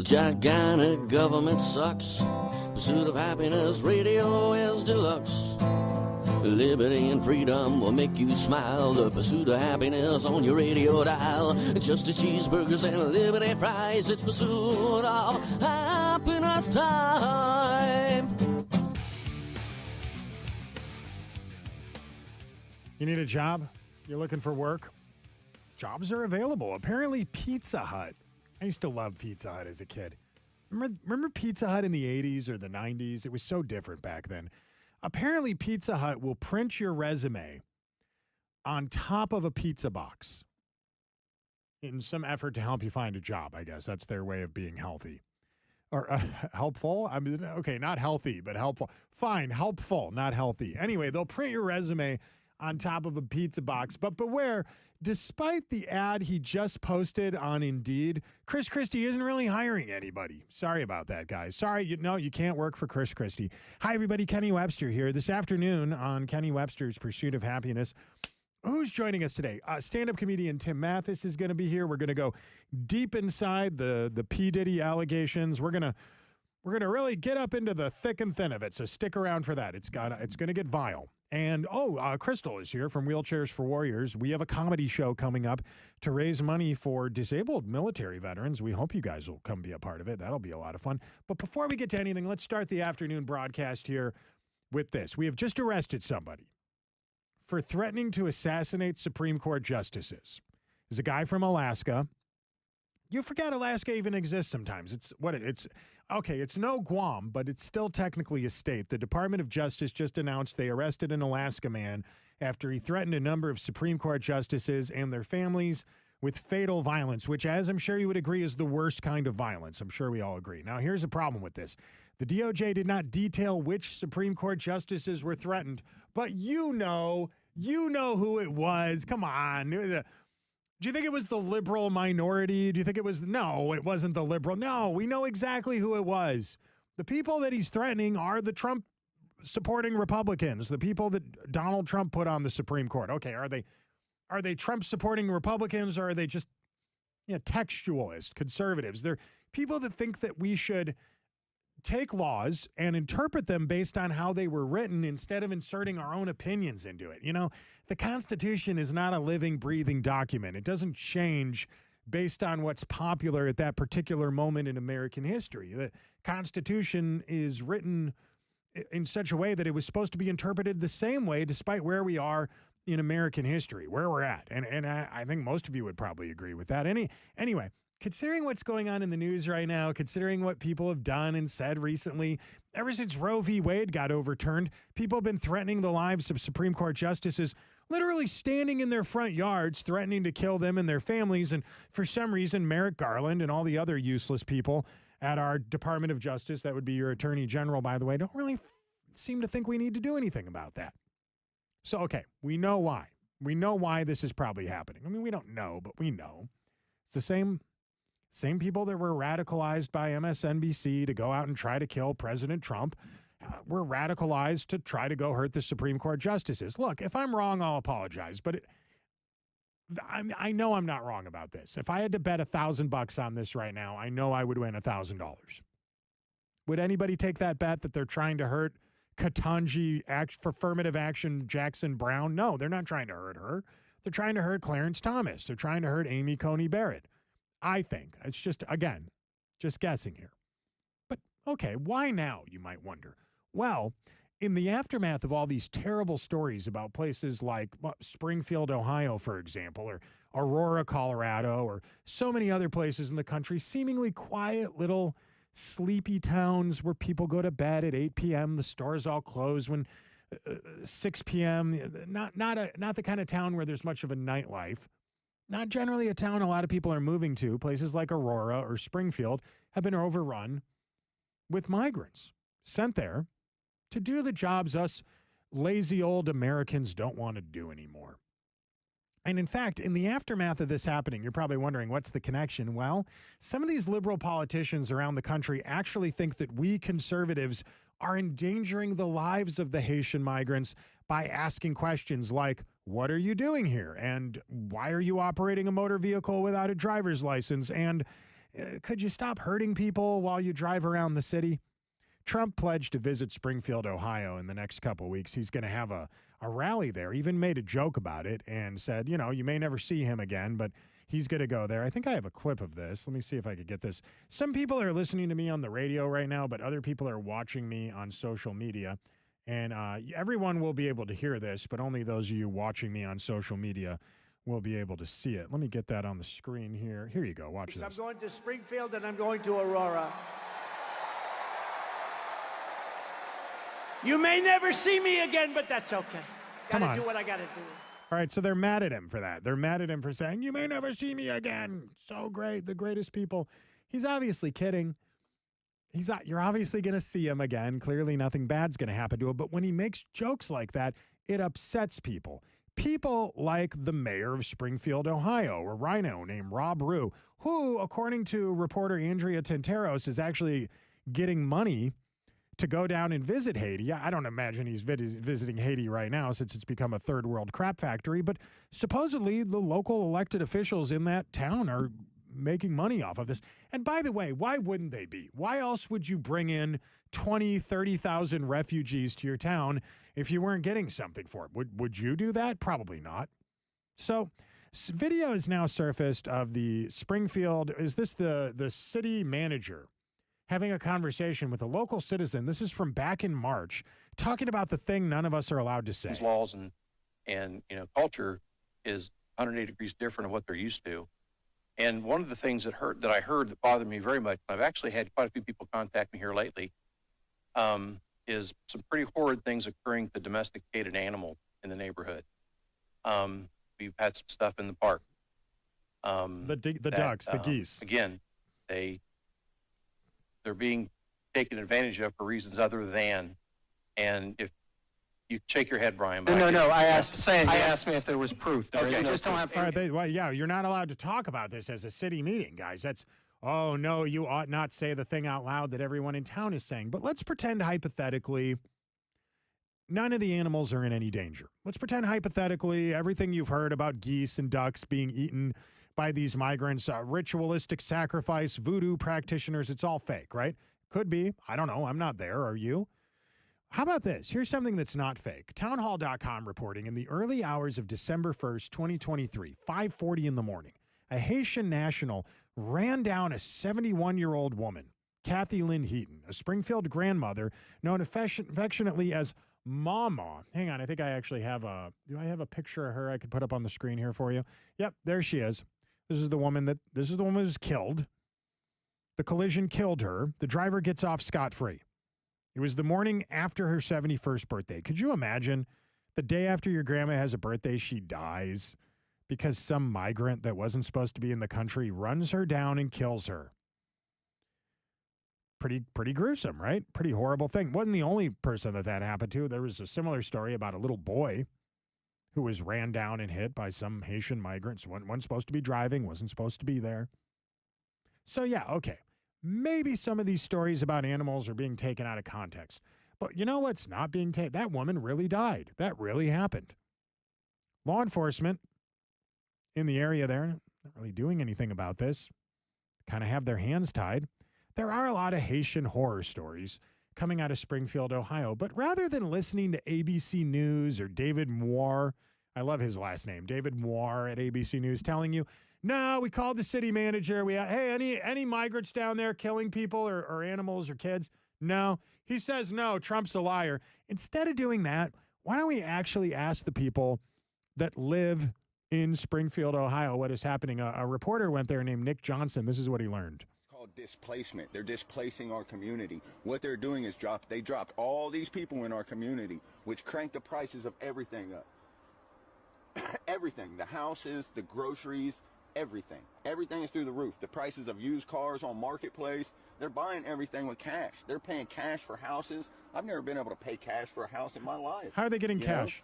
Gigantic government sucks. Pursuit of happiness, radio is deluxe. Liberty and freedom will make you smile. The pursuit of happiness on your radio dial. Just as cheeseburgers and liberty fries, it's pursuit of happiness time. You need a job? You're looking for work? Jobs are available. Apparently, Pizza Hut. I used to love Pizza Hut as a kid. Remember Pizza Hut in the 80s or the 90s? It was so different back then. Apparently, Pizza Hut will print your resume on top of a pizza box in some effort to help you find a job, I guess. That's their way of being healthy. Or helpful? I mean, okay, not healthy, but helpful. Fine, helpful, not healthy. Anyway, they'll print your resume on top of a pizza box. But beware, despite the ad he just posted on Indeed, Chris Christie isn't really hiring anybody. Sorry about that, guys. Sorry, you can't work for Chris Christie. Hi, everybody. Kenny Webster here. This afternoon on Kenny Webster's Pursuit of Happiness. Who's joining us today? Stand-up comedian Tim Mathis is going to be here. We're going to go deep inside the P. Diddy allegations. We're gonna really get up into the thick and thin of it. So stick around for that. It's gonna get vile. And, Crystal is here from Wheelchairs for Warriors. We have a comedy show coming up to raise money for disabled military veterans. We hope you guys will come be a part of it. That'll be a lot of fun. But before we get to anything, let's start the afternoon broadcast here with this. We have just arrested somebody for threatening to assassinate Supreme Court justices. There's a guy from Alaska. You forget Alaska even exists sometimes. It's no Guam, but it's still technically a state. The Department of Justice just announced they arrested an Alaska man after he threatened a number of Supreme Court justices and their families with fatal violence, which, as I'm sure you would agree, is the worst kind of violence. I'm sure we all agree. Now, here's the problem with this. The DOJ did not detail which Supreme Court justices were threatened, but you know who it was. Come on. Do you think it was the liberal minority? Do you think it was? No, it wasn't the liberal. No, we know exactly who it was. The people that he's threatening are the Trump supporting Republicans, the people that Donald Trump put on the Supreme Court. Okay, are they Trump supporting Republicans, or are they just textualist conservatives? They're people that think that we should take laws and interpret them based on how they were written instead of inserting our own opinions into it. The Constitution is not a living, breathing document. It doesn't change based on what's popular at that particular moment in American history. The Constitution is written in such a way that it was supposed to be interpreted the same way despite where we are in American history, where we're at. And I think most of you would probably agree with that. Anyway, considering what's going on in the news right now, considering what people have done and said recently, ever since Roe v. Wade got overturned, people have been threatening the lives of Supreme Court justices, literally standing in their front yards, threatening to kill them and their families. And for some reason, Merrick Garland and all the other useless people at our Department of Justice, that would be your Attorney General, by the way, don't really seem to think we need to do anything about that. So, okay, we know why. We know why this is probably happening. I mean, we don't know, but we know. It's the same people that were radicalized by MSNBC to go out and try to kill President Trump were radicalized to try to go hurt the Supreme Court justices. Look, if I'm wrong, I'll apologize, but I know I'm not wrong about this. If I had to bet $1,000 on this right now, I know I would win $1,000. Would anybody take that bet that they're trying to hurt Ketanji for affirmative action Jackson Brown? No, they're not trying to hurt her. They're trying to hurt Clarence Thomas. They're trying to hurt Amy Coney Barrett. I think. It's just, again, just guessing here. But, okay, why now, you might wonder? Well, in the aftermath of all these terrible stories about places like Springfield, Ohio, for example, or Aurora, Colorado, or so many other places in the country, seemingly quiet little sleepy towns where people go to bed at 8 p.m., the stores all close when 6 p.m., not the kind of town where there's much of a nightlife. Not generally a town a lot of people are moving to. Places like Aurora or Springfield have been overrun with migrants sent there to do the jobs us lazy old Americans don't want to do anymore. And in fact, in the aftermath of this happening, you're probably wondering, what's the connection? Well, some of these liberal politicians around the country actually think that we conservatives are endangering the lives of the Haitian migrants by asking questions like, what are you doing here? And why are you operating a motor vehicle without a driver's license? And could you stop hurting people while you drive around the city? Trump pledged to visit Springfield, Ohio in the next couple of weeks. He's going to have a rally there, even made a joke about it and said, you know, you may never see him again, but he's going to go there. I think I have a clip of this. Let me see if I could get this. Some people are listening to me on the radio right now, but other people are watching me on social media. And everyone will be able to hear this, but only those of you watching me on social media will be able to see it. Let me get that on the screen here. Here you go. Watch this. I'm going to Springfield and I'm going to Aurora. You may never see me again, but that's okay. Gotta do what I gotta do. All right, so they're mad at him for that. They're mad at him for saying, you may never see me again. So great, the greatest people. He's obviously kidding. You're obviously going to see him again. Clearly nothing bad's going to happen to him. But when he makes jokes like that, it upsets people. People like the mayor of Springfield, Ohio, a rhino named Rob Rue, who, according to reporter Andrea Tinteros, is actually getting money to go down and visit Haiti. I don't imagine he's visiting Haiti right now since it's become a third world crap factory, but supposedly the local elected officials in that town are making money off of this. And by the way, why wouldn't they be? Why else would you bring in 20, 30,000 refugees to your town if you weren't getting something for it? Would you do that? Probably not. So video is now surfaced of the Springfield, is this the city manager having a conversation with a local citizen. This is from back in March, talking about the thing none of us are allowed to say. These laws and culture is 180 degrees different of what they're used to. And one of the things that I heard that bothered me very much, I've actually had quite a few people contact me here lately, is some pretty horrid things occurring to domesticated animals in the neighborhood. We've had some stuff in the park. The ducks, the geese. Again, they're being taken advantage of for reasons other than, and if you shake your head, Brian. No. I asked me if there was proof. Okay, just don't have proof. Well, yeah, you're not allowed to talk about this as a city meeting, guys. That's, oh, no, you ought not say the thing out loud that everyone in town is saying. But let's pretend hypothetically none of the animals are in any danger. Let's pretend hypothetically everything you've heard about geese and ducks being eaten by these migrants, ritualistic sacrifice, voodoo practitioners, it's all fake, right? Could be. I don't know. I'm not there. Are you? How about this? Here's something that's not fake. Townhall.com reporting in the early hours of December 1st, 2023, 5:40 in the morning, a Haitian national ran down a 71-year-old woman, Kathy Lynn Heaton, a Springfield grandmother known affectionately as Mama. Hang on. I think I actually have do I have a picture of her I could put up on the screen here for you? Yep, there she is. This is the woman who's killed. The collision killed her. The driver gets off scot-free. It was the morning after her 71st birthday. Could you imagine the day after your grandma has a birthday, she dies because some migrant that wasn't supposed to be in the country runs her down and kills her? Pretty gruesome, right? Pretty horrible thing. Wasn't the only person that happened to. There was a similar story about a little boy who was ran down and hit by some Haitian migrants. Wasn't supposed to be driving, wasn't supposed to be there. So yeah, okay. Maybe some of these stories about animals are being taken out of context. But you know what's not being taken? That woman really died. That really happened. Law enforcement in the area there, not really doing anything about this, kind of have their hands tied. There are a lot of Haitian horror stories coming out of Springfield, Ohio. But rather than listening to ABC News or David Moore, I love his last name, David Moore at ABC News, telling you, no, we called the city manager. Hey, any migrants down there killing people or animals or kids? No. He says, no, Trump's a liar. Instead of doing that, why don't we actually ask the people that live in Springfield, Ohio, what is happening? A reporter went there named Nick Johnson. This is what he learned. Displacement. They're displacing our community. What they're doing is they dropped all these people in our community, which cranked the prices of everything up. Everything, the houses, the groceries, everything is through the roof. The prices of used cars on Marketplace, they're buying everything with cash. They're paying cash for houses. I've never been able to pay cash for a house in my life. How are they getting cash?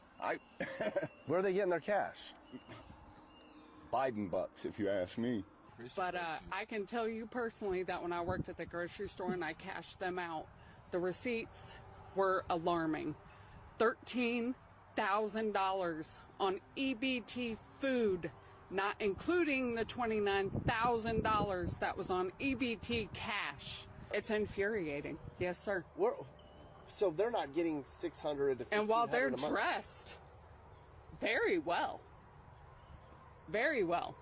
Where are they getting their cash? Biden bucks, if you ask me. But I can tell you personally that when I worked at the grocery store and I cashed them out, the receipts were alarming. $13,000 on EBT food not including the $29,000 that was on EBT cash. It's infuriating. Yes, sir. So they're not getting $600 to $1,500 And while they're a month. dressed very well, very well,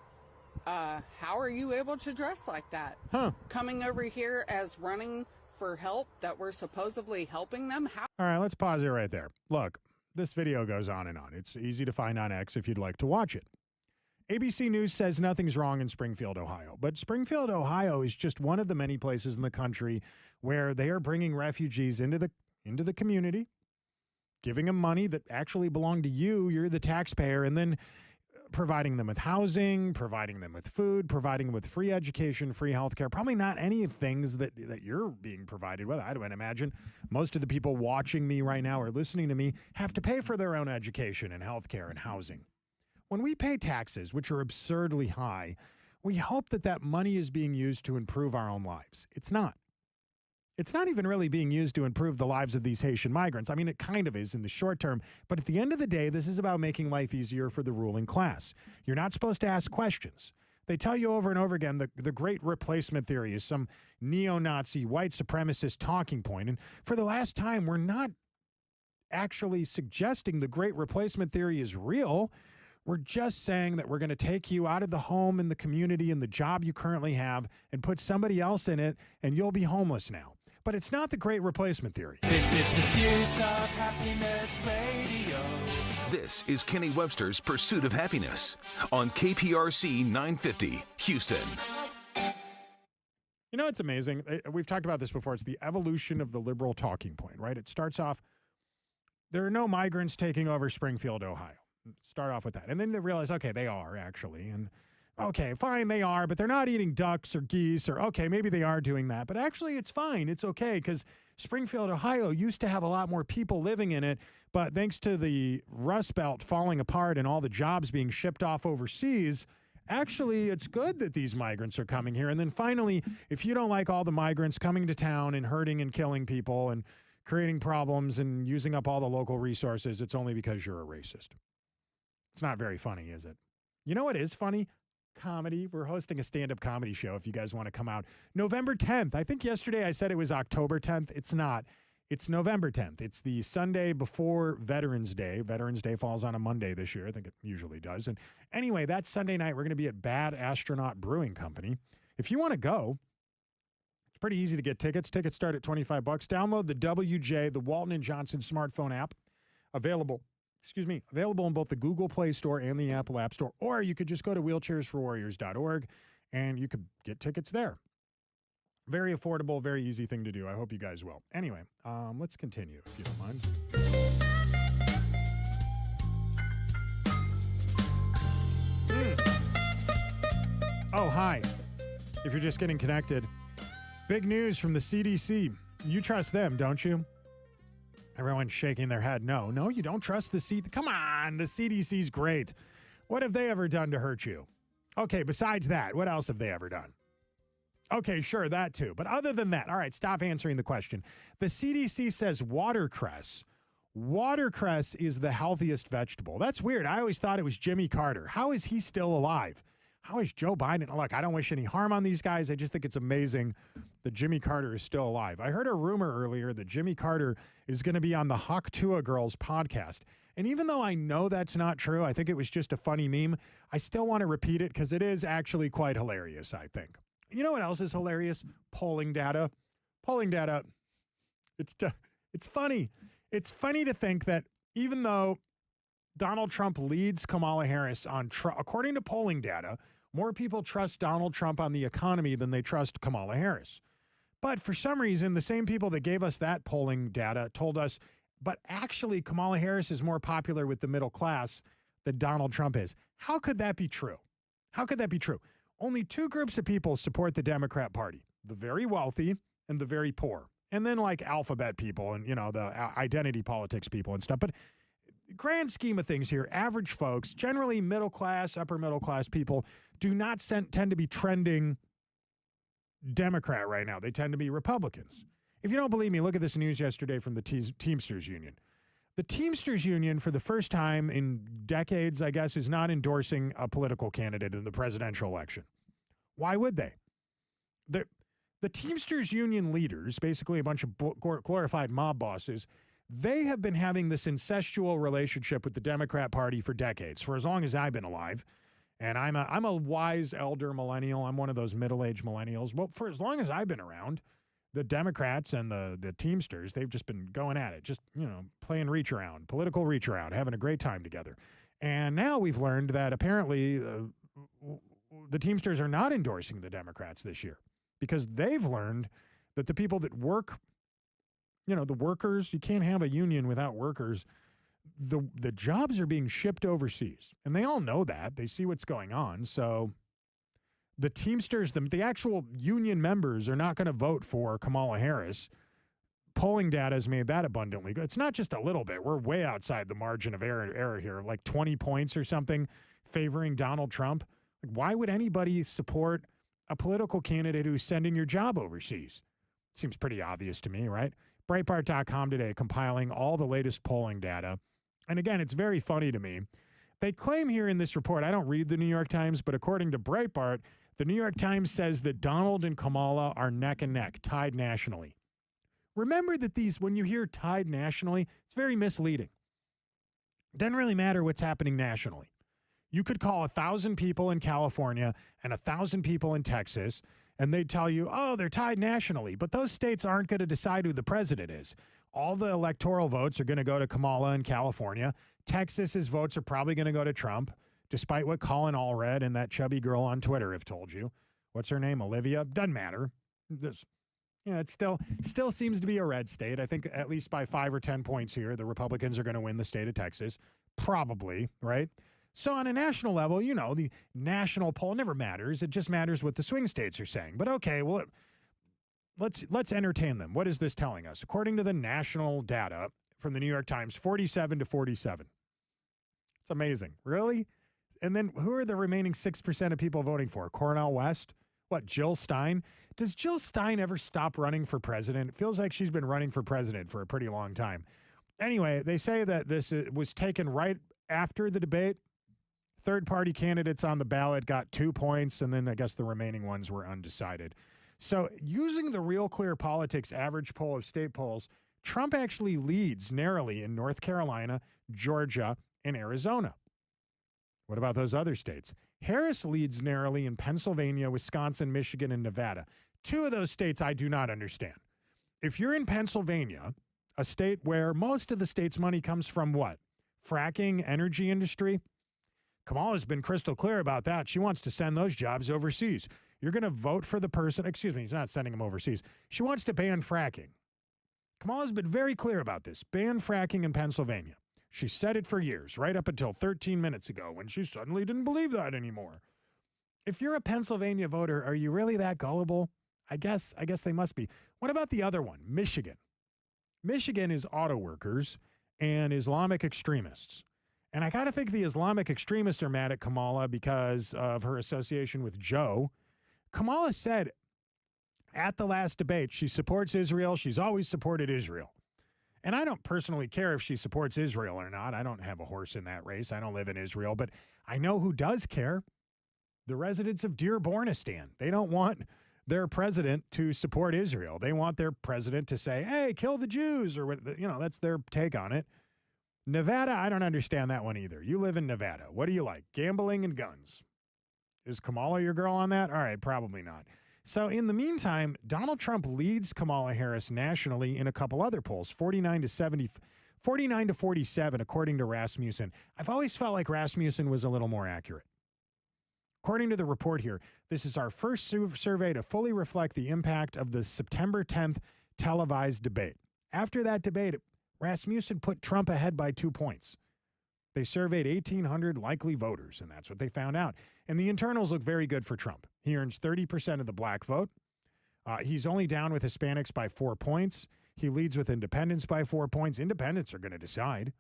how are you able to dress like that? Coming over here as running for help that we're supposedly helping them? How? All right, let's pause it right there. Look, this video goes on and on. It's easy to find on X if you'd like to watch it. ABC News says nothing's wrong in Springfield, Ohio. But Springfield, Ohio is just one of the many places in the country where they are bringing refugees into the community, giving them money that actually belong to you. You're the taxpayer, and then providing them with housing, providing them with food, providing them with free education, free health care. Probably not any of things that you're being provided with. I would imagine most of the people watching me right now or listening to me have to pay for their own education and health care and housing. When we pay taxes, which are absurdly high, we hope that that money is being used to improve our own lives. It's not. It's not even really being used to improve the lives of these Haitian migrants. I mean, it kind of is in the short term, but at the end of the day, this is about making life easier for the ruling class. You're not supposed to ask questions. They tell you over and over again the great replacement theory is some neo-Nazi, white supremacist talking point. And for the last time, we're not actually suggesting the great replacement theory is real. We're just saying that we're going to take you out of the home and the community and the job you currently have and put somebody else in it, and you'll be homeless now. But it's not the great replacement theory. This is Pursuit of Happiness Radio. This is Kenny Webster's Pursuit of Happiness on KPRC 950, Houston. You know, it's amazing. We've talked about this before. It's the evolution of the liberal talking point, right? It starts off, there are no migrants taking over Springfield, Ohio. Start off with that. And then they realize, okay, they are actually. And okay, fine, they are, but they're not eating ducks or geese, or okay, maybe they are doing that. But actually, it's fine. It's okay, because Springfield, Ohio used to have a lot more people living in it. But thanks to the Rust Belt falling apart and all the jobs being shipped off overseas, actually, it's good that these migrants are coming here. And then finally, if you don't like all the migrants coming to town and hurting and killing people and creating problems and using up all the local resources, it's only because you're a racist. It's not very funny, is it? You know what is funny? Comedy. We're hosting a stand-up comedy show if you guys want to come out. November 10th. I think yesterday I said it was October 10th. It's not. It's November 10th. It's the Sunday before Veterans Day. Veterans Day falls on a Monday this year. I think it usually does. And anyway, that Sunday night, we're going to be at Bad Astronaut Brewing Company. If you want to go, it's pretty easy to get tickets. Tickets start at $25. Download the WJ, the Walton & Johnson smartphone app. Available in both the Google Play Store and the Apple App Store, or you could just go to wheelchairsforwarriors.org and you could get tickets there. Very affordable, very easy thing to do. I hope you guys will. Anyway, let's continue, if you don't mind. Oh, hi. If you're just getting connected, big news from the CDC. You trust them, don't you? Everyone's shaking their head. No, you don't trust the CDC. Come on, the CDC's great. What have they ever done to hurt you? Okay, besides that, what else have they ever done? Okay, sure, that too. But other than that, all right, stop answering the question. The CDC says watercress. Watercress is the healthiest vegetable. That's weird. I always thought it was Jimmy Carter. How is he still alive? How is Joe Biden? Look, I don't wish any harm on these guys. I just think it's amazing that Jimmy Carter is still alive. I heard a rumor earlier that Jimmy Carter is going to be on the Haktua Girls podcast. And even though I know that's not true, I think it was just a funny meme, I still want to repeat it because it is actually quite hilarious, I think. You know what else is hilarious? Polling data. Polling data. It's funny. It's funny to think that even though Donald Trump leads Kamala Harris according to polling data, more people trust Donald Trump on the economy than they trust Kamala Harris. But for some reason, the same people that gave us that polling data told us, but actually Kamala Harris is more popular with the middle class than Donald Trump is. How could that be true? How could that be true? Only two groups of people support the Democrat Party, the very wealthy and the very poor. And then like alphabet people and, the identity politics people and stuff. But grand scheme of things here, average folks, generally middle class, upper middle class people, do not tend to be trending Democrat right now. They tend to be Republicans. If you don't believe me, look at this news yesterday from the Teamsters Union. The Teamsters Union, for the first time in decades, I guess, is not endorsing a political candidate in the presidential election. Why would they? The Teamsters Union leaders, basically a bunch of glorified mob bosses, they have been having this incestual relationship with the Democrat Party for decades, for as long as I've been alive. And I'm a wise elder millennial. I'm one of those middle-aged millennials. Well, for as long as I've been around, the Democrats and the Teamsters, they've just been going at it, just, playing reach around, political reach around, having a great time together. And now we've learned that apparently the Teamsters are not endorsing the Democrats this year because they've learned that the people that work, the workers, you can't have a union without workers. The jobs are being shipped overseas, and they all know that. They see what's going on. So the Teamsters, the actual union members, are not going to vote for Kamala Harris. Polling data has made that abundantly good. It's not just a little bit. We're way outside the margin of error here, like 20 points or something favoring Donald Trump. Like, why would anybody support a political candidate who's sending your job overseas? Seems pretty obvious to me, right? Breitbart.com today compiling all the latest polling data. And again, it's very funny to me. They claim here in this report, I don't read the New York Times, but according to Breitbart, the New York Times says that Donald and Kamala are neck and neck, tied nationally. Remember that when you hear tied nationally, it's very misleading. It doesn't really matter what's happening nationally. You could call 1,000 people in California and 1,000 people in Texas, and they'd tell you, oh, they're tied nationally. But those states aren't going to decide who the president is. All the electoral votes are going to go to Kamala in California. Texas's votes are probably going to go to Trump, despite what Colin Allred and that chubby girl on Twitter have told you. What's her name? Olivia? Doesn't matter. It still seems to be a red state. I think at least by 5 or 10 points here, the Republicans are going to win the state of Texas. Probably, right? So on a national level, the national poll never matters. It just matters what the swing states are saying. But okay, well, let's entertain them. What is this telling us? According to the national data from the New York Times, 47 to 47. It's amazing. Really? And then who are the remaining 6% of people voting for? Cornel West? What, Jill Stein? Does Jill Stein ever stop running for president? It feels like she's been running for president for a pretty long time. Anyway, they say that this was taken right after the debate. Third-party candidates on the ballot got 2 points, and then I guess the remaining ones were undecided. So using the Real Clear Politics average poll of state polls, Trump actually leads narrowly in North Carolina, Georgia, and Arizona. What about those other states? Harris leads narrowly in Pennsylvania, Wisconsin, Michigan, and Nevada. 2 of those states I do not understand. If you're in Pennsylvania, a state where most of the state's money comes from what? Fracking, energy industry? Kamala's been crystal clear about that. She wants to send those jobs overseas. You're going to vote for the person. Excuse me, he's not sending them overseas. She wants to ban fracking. Kamala's been very clear about this. Ban fracking in Pennsylvania. She said it for years, right up until 13 minutes ago when she suddenly didn't believe that anymore. If you're a Pennsylvania voter, are you really that gullible? I guess they must be. What about the other one, Michigan? Michigan is auto workers and Islamic extremists. And I got to think the Islamic extremists are mad at Kamala because of her association with Joe. Kamala said at the last debate she supports Israel. She's always supported Israel. And I don't personally care if she supports Israel or not. I don't have a horse in that race. I don't live in Israel. But I know who does care. The residents of Dearbornistan. They don't want their president to support Israel. They want their president to say, hey, kill the Jews, or that's their take on it. Nevada, I don't understand that one either. You live in Nevada. What do you like? Gambling and guns. Is Kamala your girl on that? All right, probably not. So in the meantime, Donald Trump leads Kamala Harris nationally in a couple other polls, 49 to 47, according to Rasmussen. I've always felt like Rasmussen was a little more accurate. According to the report here, this is our first survey to fully reflect the impact of the September 10th televised debate. After that debate, Rasmussen put Trump ahead by 2 points. They surveyed 1,800 likely voters, and that's what they found out. And the internals look very good for Trump. He earns 30% of the black vote. He's only down with Hispanics by 4 points. He leads with independents by 4 points. Independents are going to decide.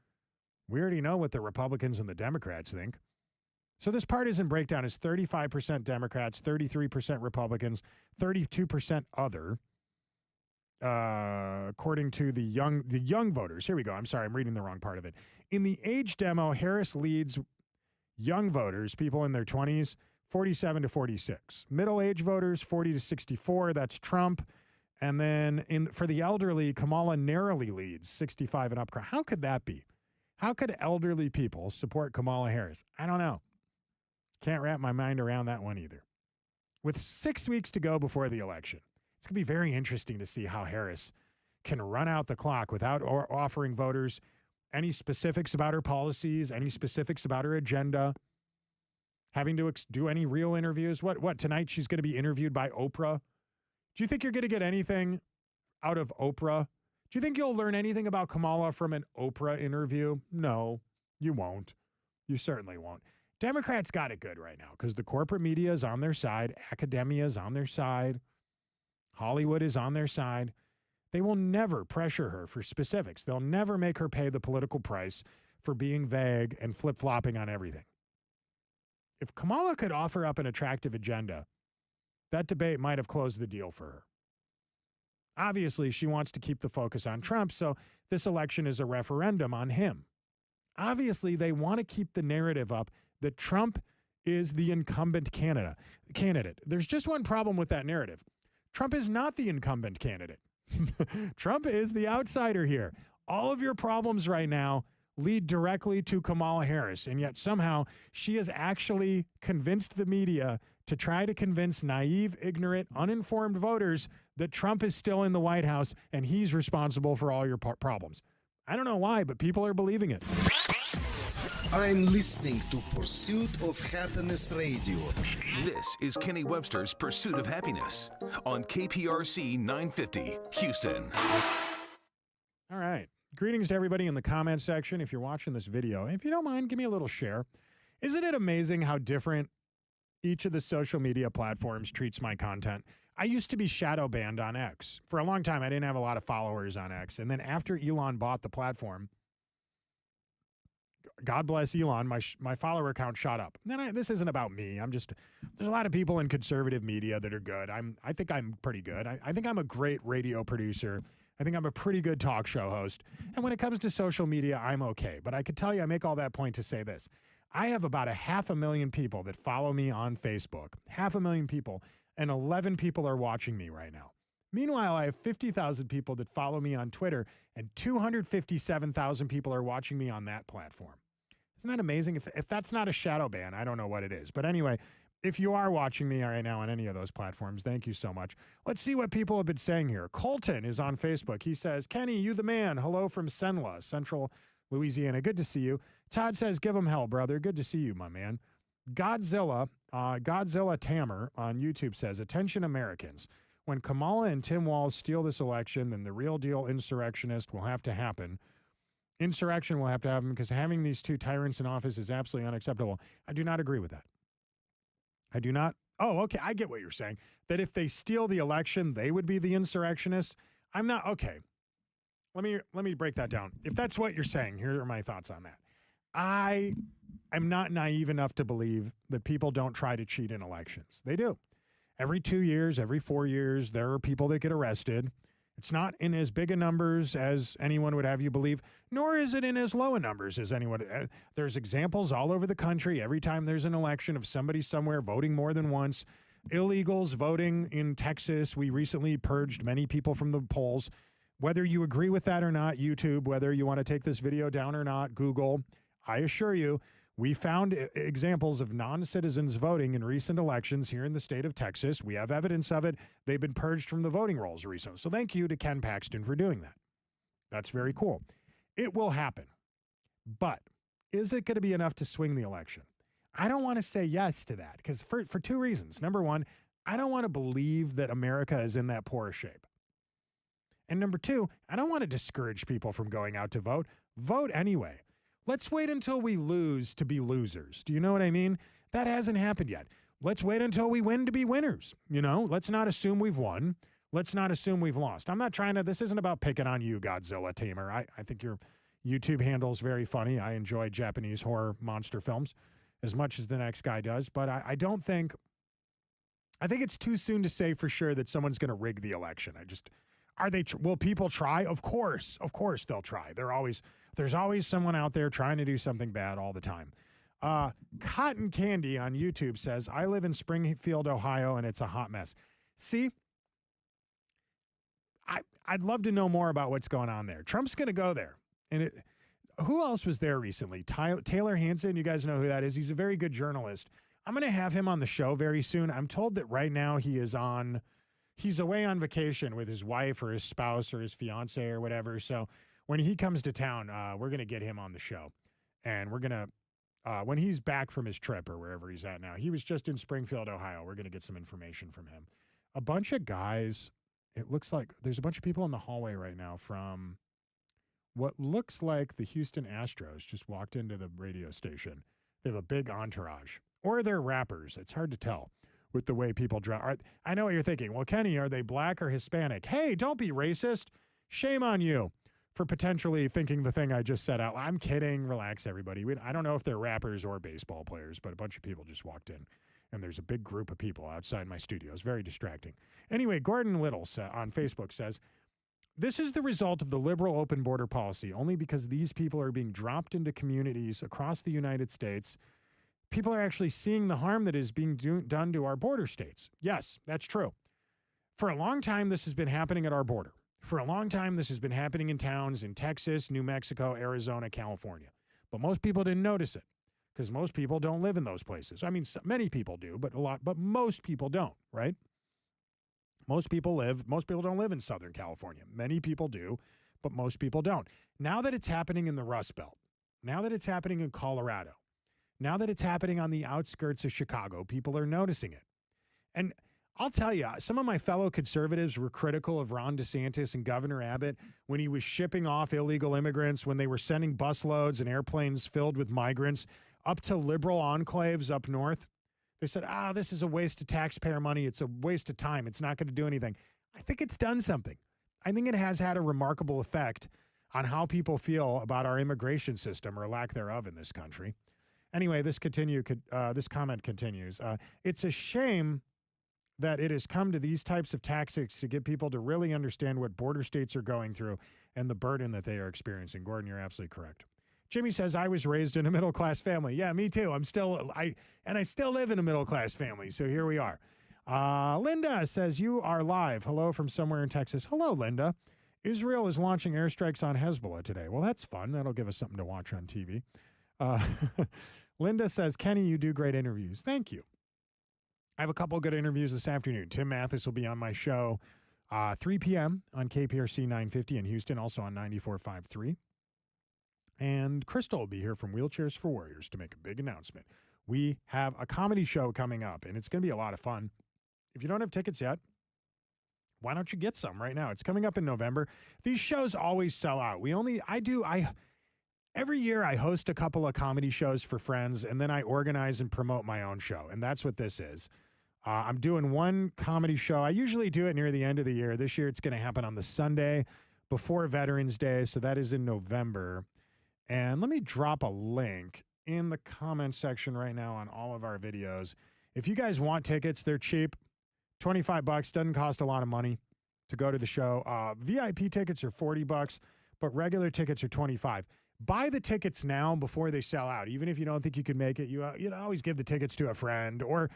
We already know what the Republicans and the Democrats think. So this partisan breakdown is 35% Democrats, 33% Republicans, 32% other. according to the young voters. Here we go. I'm sorry, I'm reading the wrong part of it. In the age demo, Harris leads young voters, people in their 20s, 47 to 46. Middle-age voters, 40 to 64. That's Trump. And then for the elderly, Kamala narrowly leads 65 and up. How could that be? How could elderly people support Kamala Harris? I don't know. Can't wrap my mind around that one either. With 6 weeks to go before the election, it's going to be very interesting to see how Harris can run out the clock without offering voters any specifics about her policies, any specifics about her agenda, having to do any real interviews. What tonight she's going to be interviewed by Oprah? Do you think you're going to get anything out of Oprah? Do you think you'll learn anything about Kamala from an Oprah interview? No, you won't. You certainly won't. Democrats got it good right now because the corporate media is on their side. Academia is on their side. Hollywood is on their side. They will never pressure her for specifics. They'll never make her pay the political price for being vague and flip-flopping on everything. If Kamala could offer up an attractive agenda, that debate might have closed the deal for her. Obviously, she wants to keep the focus on Trump, so this election is a referendum on him. Obviously, they want to keep the narrative up that Trump is the incumbent candidate. There's just one problem with that narrative. Trump is not the incumbent candidate. Trump is the outsider here. All of your problems right now lead directly to Kamala Harris, and yet somehow she has actually convinced the media to try to convince naive, ignorant, uninformed voters that Trump is still in the White House and he's responsible for all your problems. I don't know why, but people are believing it. I'm listening to Pursuit of Happiness Radio. This is Kenny Webster's Pursuit of Happiness on KPRC 950, Houston. All right. Greetings to everybody in the comment section. If you're watching this video, if you don't mind, give me a little share. Isn't it amazing how different each of the social media platforms treats my content? I used to be shadow banned on X. For a long time, I didn't have a lot of followers on X. And then after Elon bought the platform, God bless Elon, my follower count shot up. Then this isn't about me. There's a lot of people in conservative media that are good. I think I'm pretty good. I think I'm a great radio producer. I think I'm a pretty good talk show host. And when it comes to social media, I'm okay. But I could tell you, I make all that point to say this. I have about 500,000 people that follow me on Facebook. 500,000 people. And 11 people are watching me right now. Meanwhile, I have 50,000 people that follow me on Twitter, and 257,000 people are watching me on that platform. Isn't that amazing? If that's not a shadow ban, I don't know what it is. But anyway, if you are watching me right now on any of those platforms, thank you so much. Let's see what people have been saying here. Colton is on Facebook. He says, Kenny, you the man. Hello from Senla, Central Louisiana. Good to see you. Todd says, give him hell, brother. Good to see you, my man. Godzilla Tamer on YouTube says, attention Americans. When Kamala and Tim Walz steal this election, then the real deal insurrection will have to happen because having these two tyrants in office is absolutely unacceptable. I do not agree with that. I do not. Oh, okay. I get what you're saying. That if they steal the election, they would be the insurrectionists. I'm not. Okay. Let me break that down. If that's what you're saying, here are my thoughts on that. I'm not naive enough to believe that people don't try to cheat in elections. They do. Every 2 years, every 4 years, there are people that get arrested. It's not in as big a numbers as anyone would have you believe, nor is it in as low a numbers as anyone. There's examples all over the country. Every time there's an election of somebody somewhere voting more than once, illegals voting in Texas. We recently purged many people from the polls. Whether you agree with that or not, YouTube, whether you want to take this video down or not, Google, I assure you, we found examples of non-citizens voting in recent elections here in the state of Texas. We have evidence of it. They've been purged from the voting rolls recently. So thank you to Ken Paxton for doing that. That's very cool. It will happen. But is it going to be enough to swing the election? I don't want to say yes to that because for two reasons. Number one, I don't want to believe that America is in that poor shape. And number two, I don't want to discourage people from going out to vote. Vote anyway. Let's wait until we lose to be losers. Do you know what I mean? That hasn't happened yet. Let's wait until we win to be winners. You know, let's not assume we've won. Let's not assume we've lost. I'm not trying to, this isn't about picking on you, Godzilla Tamer. I think your YouTube handle is very funny. I enjoy Japanese horror monster films as much as the next guy does. But I think it's too soon to say for sure that someone's going to rig the election. Are they? Will people try? Of course they'll try. There's always someone out there trying to do something bad all the time. Cotton Candy on YouTube says, I live in Springfield, Ohio, and it's a hot mess. See, I'd love to know more about what's going on there. Trump's going to go there. And who else was there recently? Taylor Hansen, you guys know who that is. He's a very good journalist. I'm going to have him on the show very soon. I'm told that right now he's away on vacation with his wife or his spouse or his fiance or whatever. So when he comes to town, we're going to get him on the show. And we're going to, when he's back from his trip or wherever he's at now, he was just in Springfield, Ohio. We're going to get some information from him. A bunch of guys, it looks like there's a bunch of people in the hallway right now from what looks like the Houston Astros just walked into the radio station. They have a big entourage. Or they're rappers. It's hard to tell with the way people dress. I know what you're thinking. Well, Kenny, are they black or Hispanic? Hey, don't be racist. Shame on you for potentially thinking the thing I just said out. I'm kidding. Relax, everybody. I don't know if they're rappers or baseball players, but a bunch of people just walked in. And there's a big group of people outside my studio. It's very distracting. Anyway, Gordon Little on Facebook says, this is the result of the liberal open border policy, only because these people are being dropped into communities across the United States. People are actually seeing the harm that is being done to our border states. Yes, that's true. For a long time, this has been happening at our border. For a long time, this has been happening in towns in Texas, New Mexico, Arizona, California. But most people didn't notice it because most people don't live in those places. I mean, many people do, but most people don't, right? Most people don't live in Southern California. Many people do, but most people don't. Now that it's happening in the Rust Belt, now that it's happening in Colorado, now that it's happening on the outskirts of Chicago, people are noticing it. And I'll tell you, some of my fellow conservatives were critical of Ron DeSantis and Governor Abbott when he was shipping off illegal immigrants, when they were sending busloads and airplanes filled with migrants up to liberal enclaves up north. They said, this is a waste of taxpayer money. It's a waste of time. It's not going to do anything. I think it's done something. I think it has had a remarkable effect on how people feel about our immigration system or lack thereof in this country. Anyway, this comment continues. It's a shame that it has come to these types of tactics to get people to really understand what border states are going through and the burden that they are experiencing. Gordon, you're absolutely correct. Jimmy says, I was raised in a middle-class family. Yeah, me too. I still live in a middle-class family, so here we are. Linda says, you are live. Hello from somewhere in Texas. Hello, Linda. Israel is launching airstrikes on Hezbollah today. Well, that's fun. That'll give us something to watch on TV. Linda says, Kenny, you do great interviews. Thank you. I have a couple of good interviews this afternoon. Tim Mathis will be on my show 3 p.m. on KPRC 950 in Houston, also on 94.53. And Crystal will be here from Wheelchairs for Warriors to make a big announcement. We have a comedy show coming up, and it's going to be a lot of fun. If you don't have tickets yet, why don't you get some right now? It's coming up in November. These shows always sell out. Every year I host a couple of comedy shows for friends, and then I organize and promote my own show, and that's what this is. I'm doing one comedy show. I usually do it near the end of the year. This year it's going to happen on the Sunday before Veterans Day, so that is in November. And let me drop a link in the comment section right now on all of our videos. If you guys want tickets, they're cheap. $25, doesn't cost a lot of money to go to the show. VIP tickets are $40, but regular tickets are $25. Buy the tickets now before they sell out. Even if you don't think you can make it, you always give the tickets to a friend, or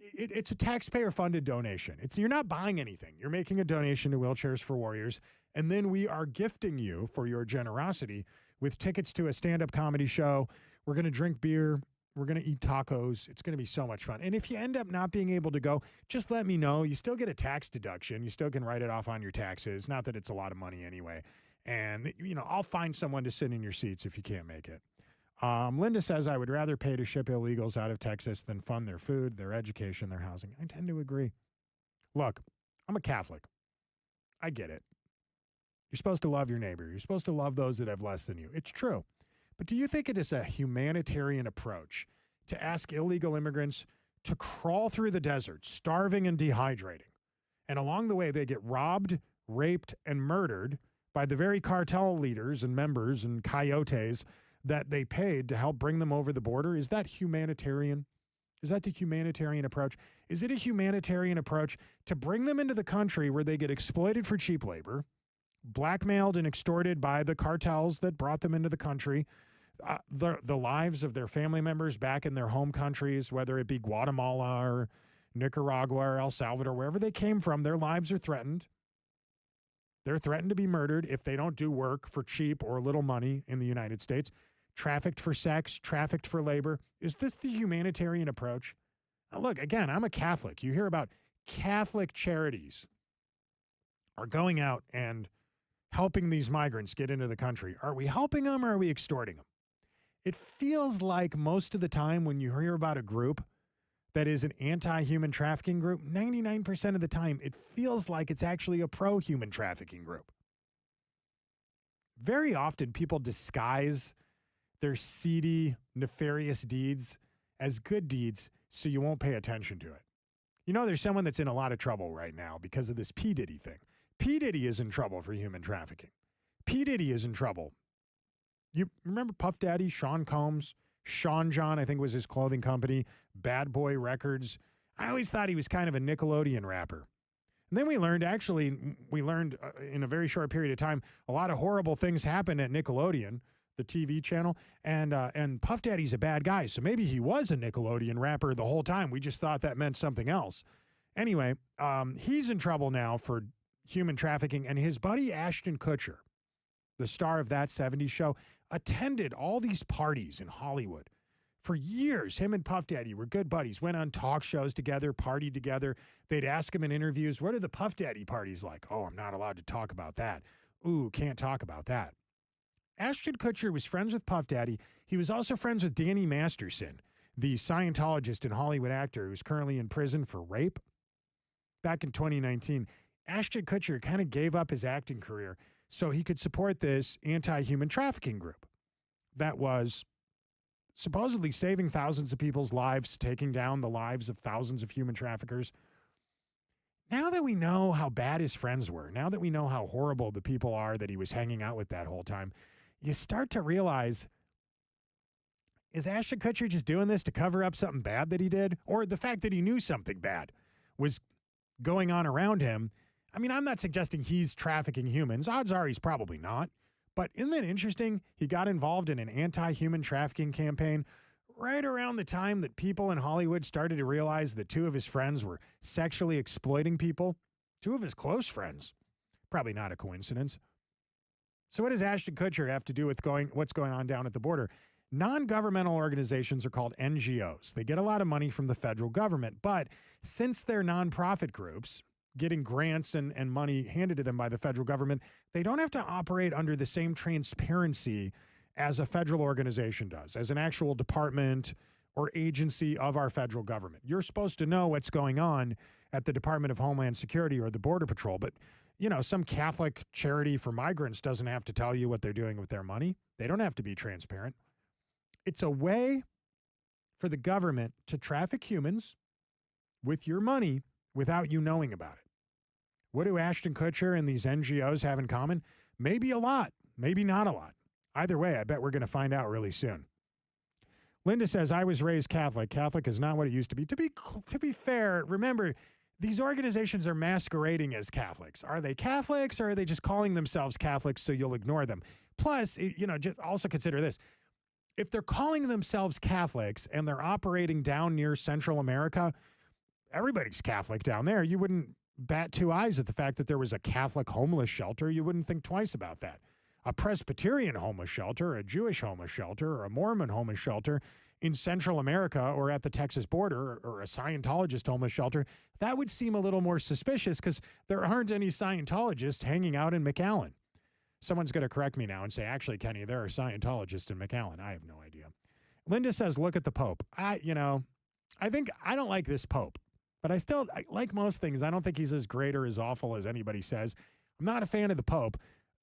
it's a taxpayer-funded donation. You're not buying anything. You're making a donation to Wheelchairs for Warriors, and then we are gifting you for your generosity with tickets to a stand-up comedy show. We're going to drink beer. We're going to eat tacos. It's going to be so much fun. And if you end up not being able to go, just let me know. You still get a tax deduction. You still can write it off on your taxes. Not that it's a lot of money anyway. And, I'll find someone to sit in your seats if you can't make it. Linda says, I would rather pay to ship illegals out of Texas than fund their food, their education, their housing. I tend to agree. Look, I'm a Catholic. I get it. You're supposed to love your neighbor. You're supposed to love those that have less than you. It's true. But do you think it is a humanitarian approach to ask illegal immigrants to crawl through the desert, starving and dehydrating? And along the way, they get robbed, raped, and murdered by the very cartel leaders and members and coyotes that they paid to help bring them over the border? Is that humanitarian? Is that the humanitarian approach? Is it a humanitarian approach to bring them into the country where they get exploited for cheap labor, blackmailed and extorted by the cartels that brought them into the country, the lives of their family members back in their home countries, whether it be Guatemala or Nicaragua or El Salvador, wherever they came from, their lives are threatened. They're threatened to be murdered if they don't do work for cheap or little money in the United States. Trafficked for sex, trafficked for labor. Is this the humanitarian approach? Now look, again, I'm a Catholic. You hear about Catholic charities are going out and helping these migrants get into the country. Are we helping them or are we extorting them? It feels like most of the time when you hear about a group that is an anti-human trafficking group, 99% of the time, it feels like it's actually a pro-human trafficking group. Very often people disguise their seedy, nefarious deeds as good deeds so you won't pay attention to it. You know, there's someone that's in a lot of trouble right now because of this P. Diddy thing. P. Diddy is in trouble for human trafficking. P. Diddy is in trouble. You remember Puff Daddy, Sean Combs, Sean John, I think was his clothing company, Bad Boy Records. I always thought he was kind of a Nickelodeon rapper. And then we learned in a very short period of time, a lot of horrible things happened at Nickelodeon, the TV channel, and Puff Daddy's a bad guy. So maybe he was a Nickelodeon rapper the whole time. We just thought that meant something else. Anyway, he's in trouble now for human trafficking, and his buddy Ashton Kutcher, the star of That 70s Show, attended all these parties in Hollywood. For years, him and Puff Daddy were good buddies, went on talk shows together, partied together. They'd ask him in interviews, what are the Puff Daddy parties like? Oh, I'm not allowed to talk about that. Ooh, can't talk about that. Ashton Kutcher was friends with Puff Daddy. He was also friends with Danny Masterson, the Scientologist and Hollywood actor who's currently in prison for rape. Back in 2019, Ashton Kutcher kind of gave up his acting career so he could support this anti-human trafficking group that was supposedly saving thousands of people's lives, taking down the lives of thousands of human traffickers. Now that we know how bad his friends were, now that we know how horrible the people are that he was hanging out with that whole time, you start to realize, is Ashton Kutcher just doing this to cover up something bad that he did? Or the fact that he knew something bad was going on around him? I mean, I'm not suggesting he's trafficking humans. Odds are he's probably not. But isn't that interesting? He got involved in an anti-human trafficking campaign right around the time that people in Hollywood started to realize that two of his friends were sexually exploiting people. Two of his close friends. Probably not a coincidence. So what does Ashton Kutcher have to do with what's going on down at the border? Non-governmental organizations are called NGOs. They get a lot of money from the federal government, but since they're nonprofit groups, getting grants and money handed to them by the federal government, they don't have to operate under the same transparency as a federal organization does, as an actual department or agency of our federal government. You're supposed to know what's going on at the Department of Homeland Security or the Border Patrol, but you know, some Catholic charity for migrants doesn't have to tell you what they're doing with their money. They don't have to be transparent. It's a way for the government to traffic humans with your money without you knowing about it. What do Ashton Kutcher and these NGOs have in common? Maybe a lot, maybe not a lot. Either way, I bet we're going to find out really soon. Linda says, I was raised Catholic. Catholic is not what it used to be. To be fair, remember, these organizations are masquerading as Catholics. Are they Catholics or are they just calling themselves Catholics so you'll ignore them? Plus, you know, just also consider this. If they're calling themselves Catholics and they're operating down near Central America, everybody's Catholic down there. You wouldn't bat two eyes at the fact that there was a Catholic homeless shelter. You wouldn't think twice about that. A Presbyterian homeless shelter, a Jewish homeless shelter, or a Mormon homeless shelter in Central America or at the Texas border, or a Scientologist homeless shelter, that would seem a little more suspicious because there aren't any Scientologists hanging out in McAllen. Someone's going to correct me now and say, actually, Kenny, there are Scientologists in McAllen. I have no idea. Linda says, look at the Pope. I don't like this Pope, but I like most things. I don't think he's as great or as awful as anybody says. I'm not a fan of the Pope.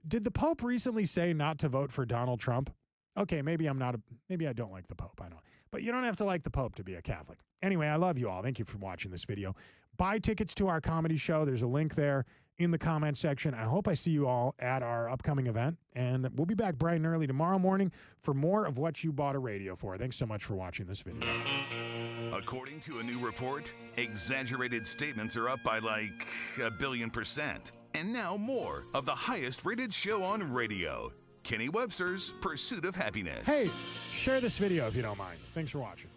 Did the Pope recently say not to vote for Donald Trump? Okay, maybe I don't like the Pope. I don't. But you don't have to like the Pope to be a Catholic. Anyway, I love you all. Thank you for watching this video. Buy tickets to our comedy show. There's a link there in the comment section. I hope I see you all at our upcoming event. And we'll be back bright and early tomorrow morning for more of what you bought a radio for. Thanks so much for watching this video. According to a new report, exaggerated statements are up by like 1 billion%. And now more of the highest rated show on radio, Kenny Webster's Pursuit of Happiness. Hey, share this video if you don't mind. Thanks for watching.